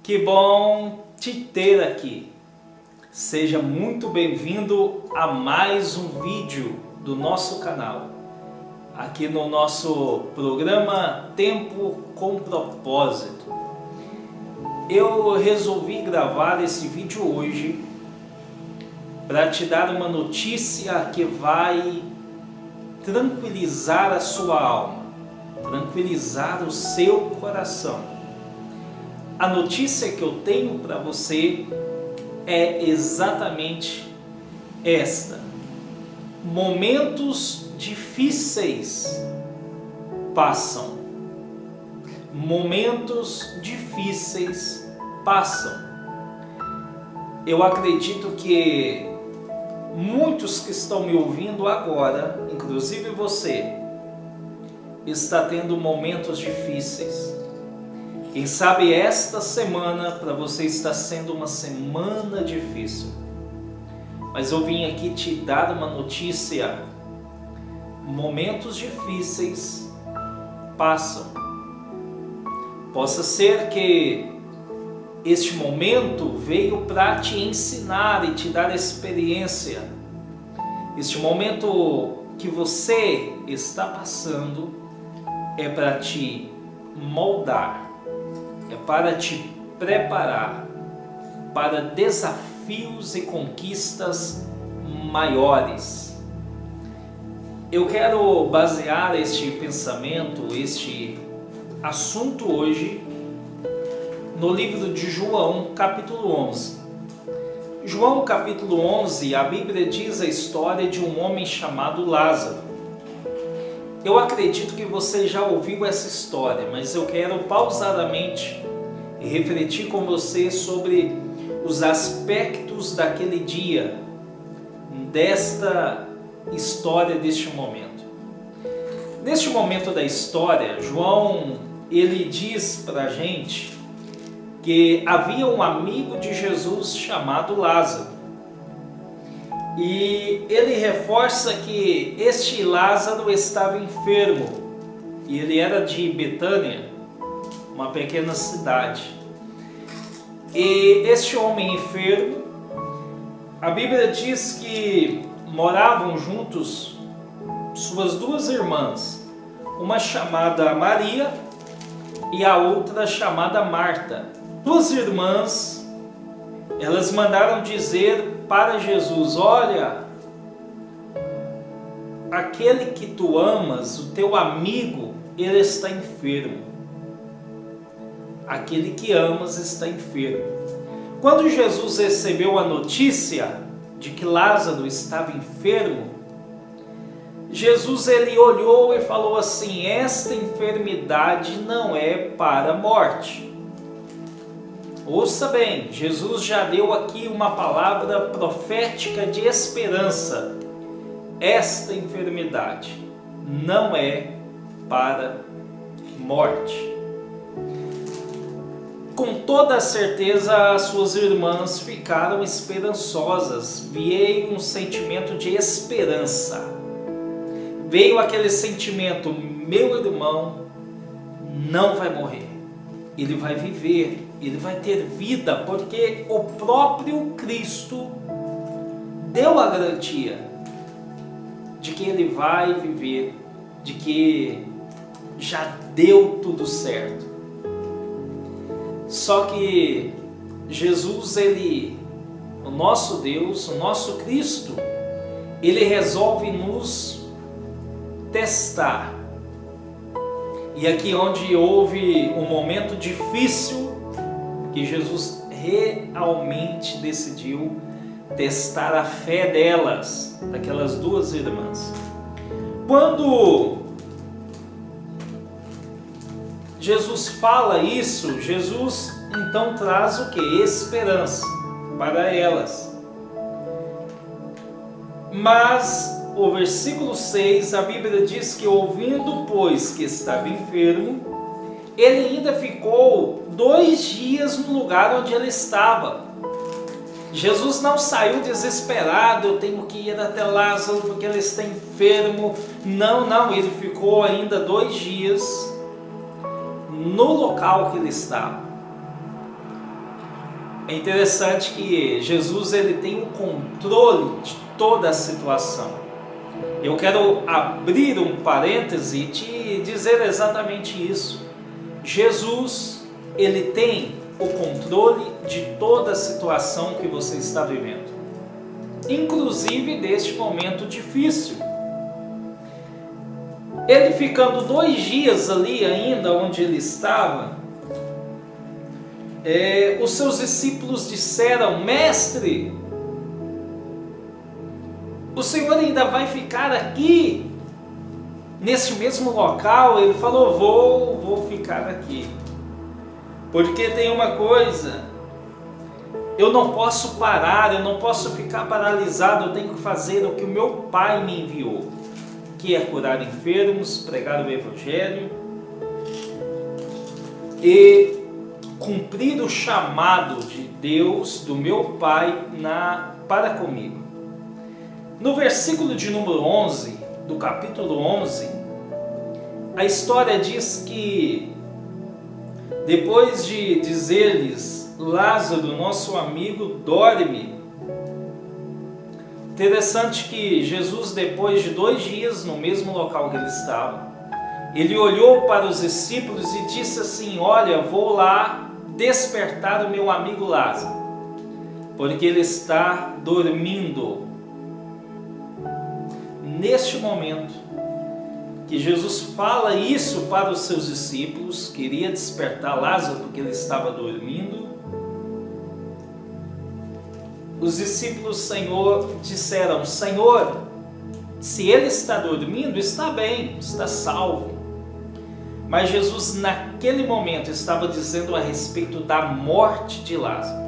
Que bom te ter aqui. Seja muito bem-vindo a mais um vídeo do nosso canal. Aqui no nosso programa Tempo com Propósito. Eu resolvi gravar esse vídeo hoje para te dar uma notícia que vai tranquilizar a sua alma, tranquilizar o seu coração. A notícia que eu tenho para você é exatamente esta: momentos difíceis passam. Momentos difíceis passam. Eu acredito que muitos que estão me ouvindo agora, inclusive você, está tendo momentos difíceis. Quem sabe esta semana para você está sendo uma semana difícil. Mas eu vim aqui te dar uma notícia: momentos difíceis passam. Possa ser que este momento veio para te ensinar e te dar experiência. Este momento que você está passando é para te moldar, é para te preparar para desafios e conquistas maiores. Eu quero basear este pensamento, este assunto hoje, no livro de João, capítulo 11. João, capítulo 11, a Bíblia diz a história de um homem chamado Lázaro. Eu acredito que você já ouviu essa história, mas eu quero pausadamente refletir com você sobre os aspectos daquele dia, desta história, deste momento. Neste momento da história, João, ele diz para a gente que havia um amigo de Jesus chamado Lázaro. E ele reforça que este Lázaro estava enfermo, e ele era de Betânia, uma pequena cidade. E este homem enfermo, a Bíblia diz que moravam juntos suas duas irmãs, uma chamada Maria e a outra chamada Marta. Duas irmãs, elas mandaram dizer para Jesus: olha, aquele que tu amas, o teu amigo, ele está enfermo. Aquele que amas está enfermo. Quando Jesus recebeu a notícia de que Lázaro estava enfermo, Jesus ele olhou e falou assim: esta enfermidade não é para a morte. Ouça bem, Jesus já deu aqui uma palavra profética de esperança. Esta enfermidade não é para morte. Com toda certeza, as suas irmãs ficaram esperançosas. Veio um sentimento de esperança. Veio aquele sentimento: meu irmão não vai morrer. Ele vai viver, ele vai ter vida, porque o próprio Cristo deu a garantia de que ele vai viver, de que já deu tudo certo. Só que Jesus, ele, o nosso Deus, o nosso Cristo, ele resolve nos testar. E aqui onde houve um momento difícil, que Jesus realmente decidiu testar a fé delas, daquelas duas irmãs. Quando Jesus fala isso, Jesus então traz o que? Esperança para elas. Mas o versículo 6, a Bíblia diz que ouvindo, pois, que estava enfermo, ele ainda ficou 2 dias no lugar onde ele estava. Jesus não saiu desesperado: eu tenho que ir até Lázaro porque ele está enfermo. Não, ele ficou ainda 2 dias no local que ele estava. É interessante que Jesus ele tem o controle de toda a situação. Eu quero abrir um parêntese e te dizer exatamente isso. Jesus, ele tem o controle de toda a situação que você está vivendo, inclusive deste momento difícil. Ele ficando 2 dias ali ainda onde ele estava, os seus discípulos disseram: Mestre, o Senhor ainda vai ficar aqui, neste mesmo local? Ele falou: vou ficar aqui, porque tem uma coisa, eu não posso parar, eu não posso ficar paralisado, eu tenho que fazer o que o meu Pai me enviou, que é curar enfermos, pregar o Evangelho e cumprir o chamado de Deus, do meu Pai, para comigo. No versículo de número 11, do capítulo 11, a história diz que, depois de dizer-lhes: Lázaro, nosso amigo, dorme. Interessante que Jesus, depois de 2 dias no mesmo local que ele estava, ele olhou para os discípulos e disse assim: olha, vou lá despertar o meu amigo Lázaro, porque ele está dormindo. Neste momento que Jesus fala isso para os seus discípulos, queria despertar Lázaro porque ele estava dormindo, os discípulos disseram: Senhor, se ele está dormindo, está bem, está salvo. Mas Jesus naquele momento estava dizendo a respeito da morte de Lázaro.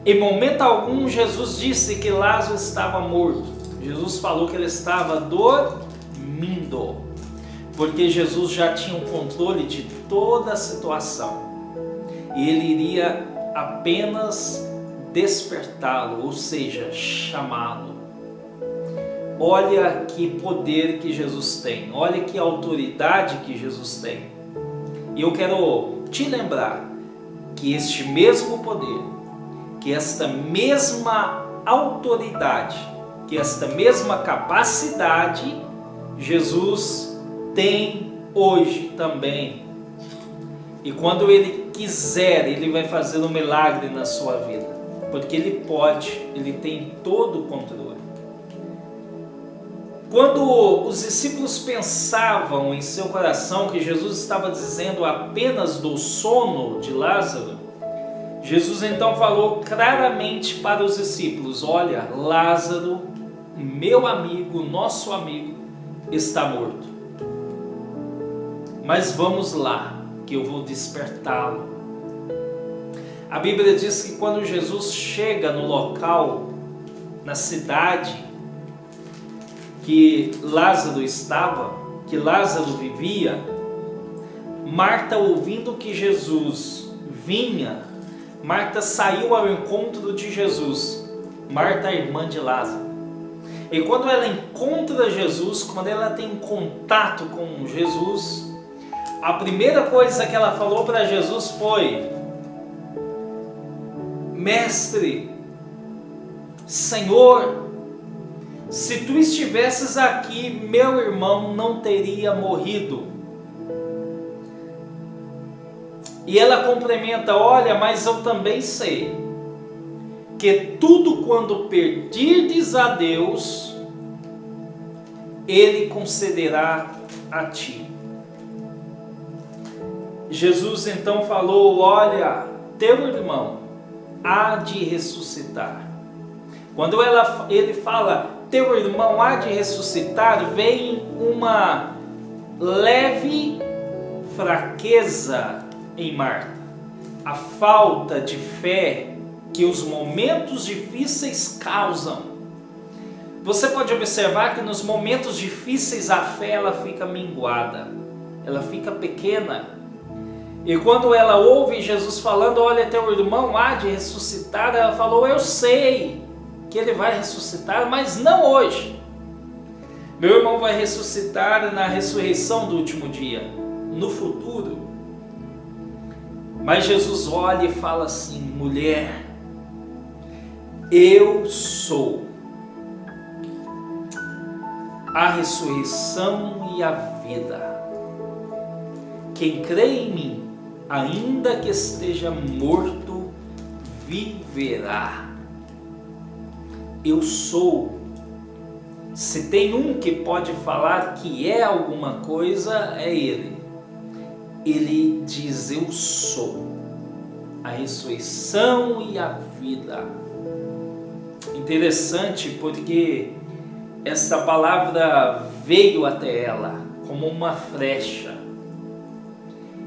Em momento algum Jesus disse que Lázaro estava morto. Jesus falou que ele estava dormindo, porque Jesus já tinha o controle de toda a situação e ele iria apenas despertá-lo, ou seja, chamá-lo. Olha que poder que Jesus tem, olha que autoridade que Jesus tem. E eu quero te lembrar que este mesmo poder, que esta mesma autoridade, que esta mesma capacidade, Jesus tem hoje também. E quando Ele quiser, Ele vai fazer um milagre na sua vida, porque Ele pode, Ele tem todo o controle. Quando os discípulos pensavam em seu coração que Jesus estava dizendo apenas do sono de Lázaro, Jesus então falou claramente para os discípulos: olha, Lázaro, meu amigo, nosso amigo, está morto. Mas vamos lá, que eu vou despertá-lo. A Bíblia diz que quando Jesus chega no local, na cidade que Lázaro estava, que Lázaro vivia, Marta, ouvindo que Jesus vinha, Marta saiu ao encontro de Jesus. Marta, a irmã de Lázaro. E quando ela encontra Jesus, quando ela tem contato com Jesus, a primeira coisa que ela falou para Jesus foi: Mestre, Senhor, se tu estivesses aqui, meu irmão não teria morrido. E ela complementa: olha, mas eu também sei que tudo quando pedirdes a Deus, Ele concederá a ti. Jesus então falou: olha, teu irmão há de ressuscitar. Quando ele fala teu irmão há de ressuscitar, vem uma leve fraqueza em Marta. A falta de fé que os momentos difíceis causam. Você pode observar que nos momentos difíceis a fé ela fica minguada, ela fica pequena. E quando ela ouve Jesus falando: olha, teu irmão há de ressuscitar, ela falou: eu sei que ele vai ressuscitar, mas não hoje. Meu irmão vai ressuscitar na ressurreição do último dia, no futuro. Mas Jesus olha e fala assim: mulher, eu sou a ressurreição e a vida. Quem crê em mim, ainda que esteja morto, viverá. Eu sou. Se tem um que pode falar que é alguma coisa, é Ele. Ele diz: eu sou a ressurreição e a vida. Interessante, porque esta palavra veio até ela como uma flecha.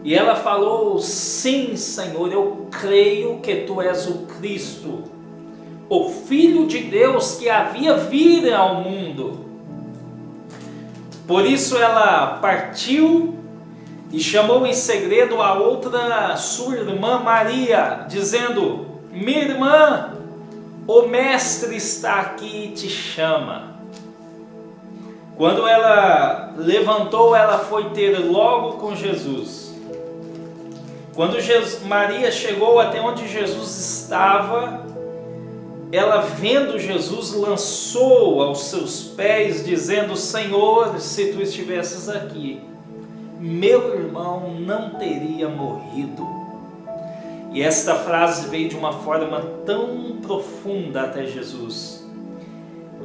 E ela falou: sim, Senhor, eu creio que Tu és o Cristo, o Filho de Deus que havia vindo ao mundo. Por isso ela partiu e chamou em segredo a outra, sua irmã Maria, dizendo: minha irmã, o Mestre está aqui e te chama. Quando ela levantou, ela foi ter logo com Jesus. Quando Maria chegou até onde Jesus estava, ela, vendo Jesus, lançou aos seus pés, dizendo: Senhor, se Tu estivesses aqui, meu irmão não teria morrido. E esta frase veio de uma forma tão profunda até Jesus,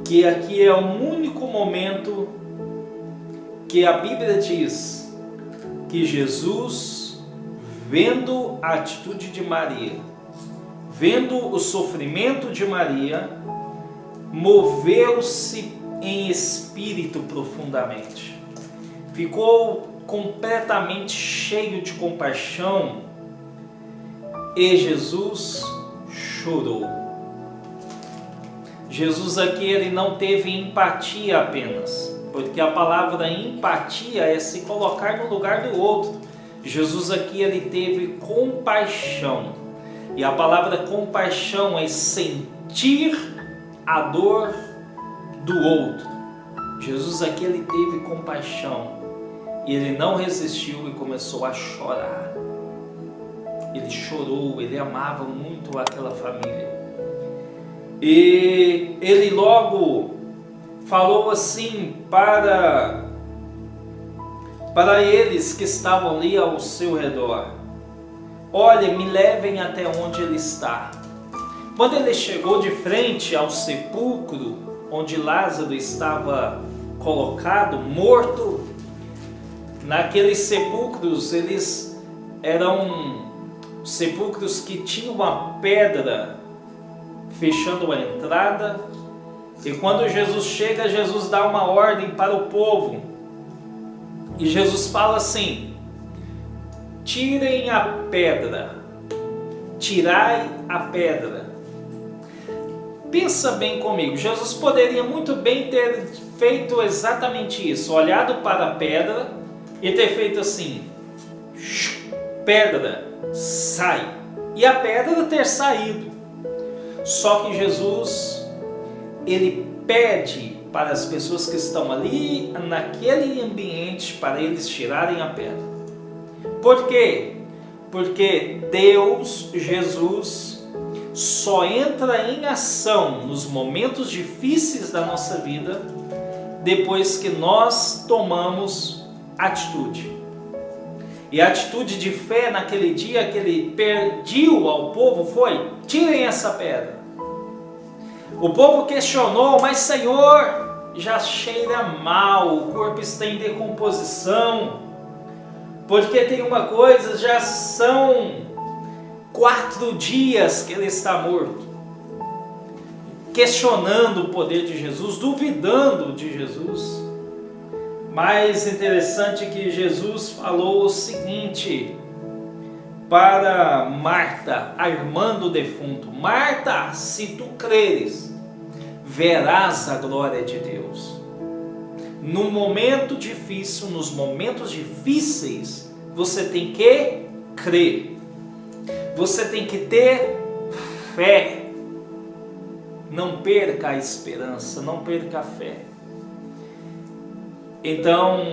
que aqui é o único momento que a Bíblia diz que Jesus, vendo a atitude de Maria, vendo o sofrimento de Maria, moveu-se em espírito profundamente. Ficou completamente cheio de compaixão e Jesus chorou. Jesus aqui, ele não teve empatia apenas, porque a palavra empatia é se colocar no lugar do outro. Jesus aqui, ele teve compaixão. E a palavra compaixão é sentir a dor do outro. Jesus aqui, ele teve compaixão. E ele não resistiu e começou a chorar. Ele chorou, ele amava muito aquela família. E ele logo falou assim para eles que estavam ali ao seu redor: olha, me levem até onde ele está. Quando ele chegou de frente ao sepulcro onde Lázaro estava colocado, morto, naqueles sepulcros, eles eram sepulcros que tinham uma pedra fechando a entrada. E quando Jesus chega, Jesus dá uma ordem para o povo. E Jesus fala assim: tirem a pedra, tirai a pedra. Pensa bem comigo, Jesus poderia muito bem ter feito exatamente isso, olhado para a pedra e ter feito assim: pedra, sai, e a pedra ter saído. Só que Jesus, ele pede para as pessoas que estão ali naquele ambiente para eles tirarem a pedra. Por quê? Porque Deus, Jesus, só entra em ação nos momentos difíceis da nossa vida depois que nós tomamos atitude. E a atitude de fé naquele dia que ele pediu ao povo foi: tirem essa pedra. O povo questionou: mas Senhor, já cheira mal, o corpo está em decomposição. Porque tem uma coisa, já são 4 dias que ele está morto. Questionando o poder de Jesus, duvidando de Jesus. Mais interessante que Jesus falou o seguinte para Marta, a irmã do defunto: Marta, se tu creres, verás a glória de Deus. No momento difícil, nos momentos difíceis, você tem que crer. Você tem que ter fé. Não perca a esperança, não perca a fé. Então,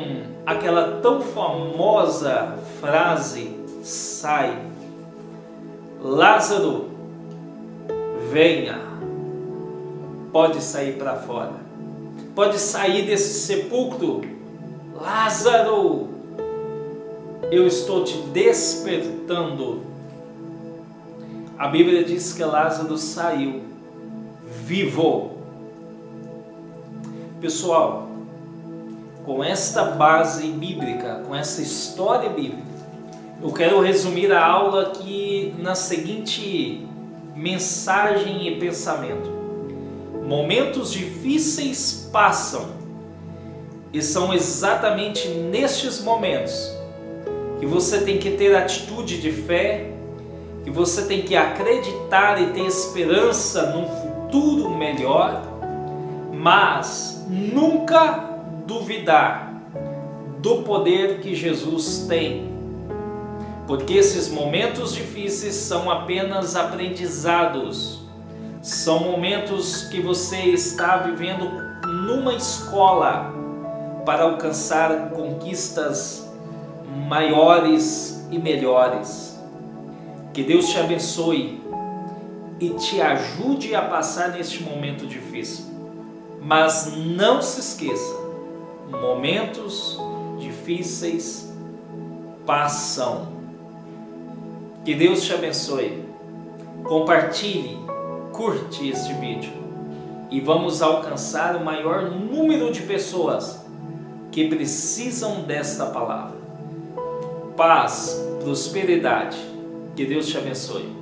aquela tão famosa frase sai: Lázaro, venha. Pode sair para fora. Pode sair desse sepulcro. Lázaro, eu estou te despertando. A Bíblia diz que Lázaro saiu vivo. Pessoal, com esta base bíblica, com essa história bíblica, eu quero resumir a aula aqui na seguinte mensagem e pensamento. Momentos difíceis passam, e são exatamente nestes momentos que você tem que ter atitude de fé, que você tem que acreditar e ter esperança num futuro melhor, mas nunca duvidar do poder que Jesus tem, porque esses momentos difíceis são apenas aprendizados, são momentos que você está vivendo numa escola para alcançar conquistas maiores e melhores. Que Deus te abençoe e te ajude a passar neste momento difícil. Mas não se esqueça, momentos difíceis passam. Que Deus te abençoe. Compartilhe, curte este vídeo e vamos alcançar o maior número de pessoas que precisam desta palavra. Paz, prosperidade. Que Deus te abençoe.